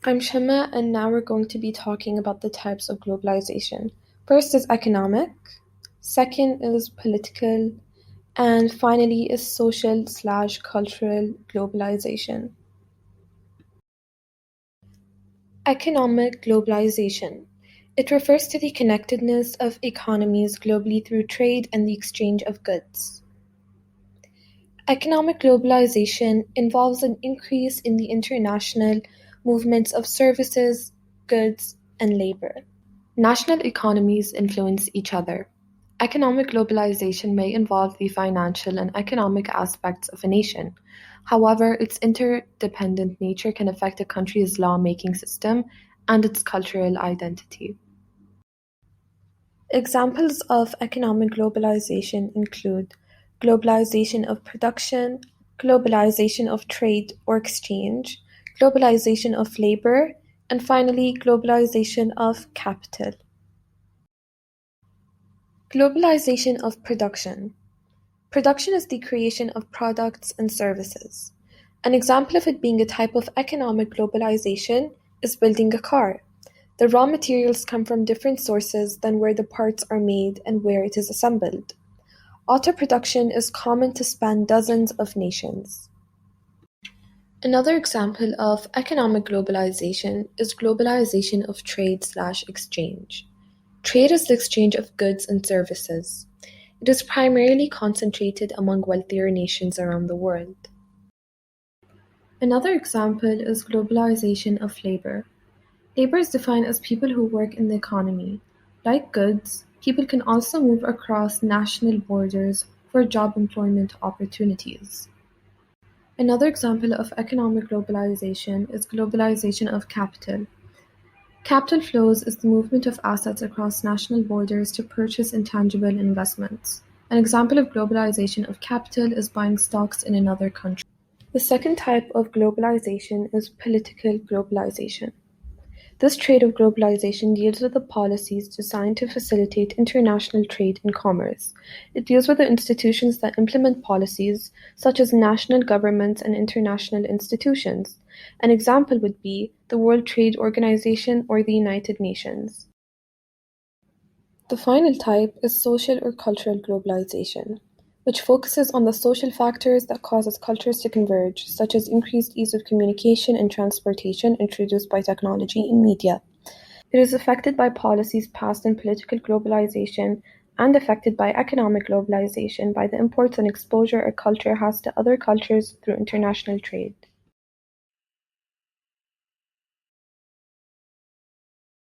I'm Shema, and now we're going to be talking about the types of globalization. First is economic, second is political, and finally is social/cultural globalization. Economic globalization. It refers to the connectedness of economies globally through trade and the exchange of goods. Economic globalization involves an increase in the international movements of services, goods, and labor. National economies influence each other. Economic globalization may involve the financial and economic aspects of a nation. However, its interdependent nature can affect a country's law-making system and its cultural identity. Examples of economic globalization include globalization of production, globalization of trade or exchange, globalization of labor, and finally, globalization of capital. Globalization of production. Production is the creation of products and services. An example of it being a type of economic globalization is building a car. The raw materials come from different sources than where the parts are made and where it is assembled. Auto production is common to span dozens of nations. Another example of economic globalization is globalization of trade/exchange. Trade is the exchange of goods and services. It is primarily concentrated among wealthier nations around the world. Another example is globalization of labor. Labor is defined as people who work in the economy. Like goods, people can also move across national borders for job employment opportunities. Another example of economic globalization is globalization of capital. Capital flows is the movement of assets across national borders to purchase intangible investments. An example of globalization of capital is buying stocks in another country. The second type of globalization is political globalization. This trait of globalization deals with the policies designed to facilitate international trade and commerce. It deals with the institutions that implement policies, such as national governments and international institutions. An example would be the World Trade Organization or the United Nations. The final type is social or cultural globalization, which focuses on the social factors that causes cultures to converge, such as increased ease of communication and transportation introduced by technology and media. It is affected by policies passed in political globalization and affected by economic globalization by the imports and exposure a culture has to other cultures through international trade.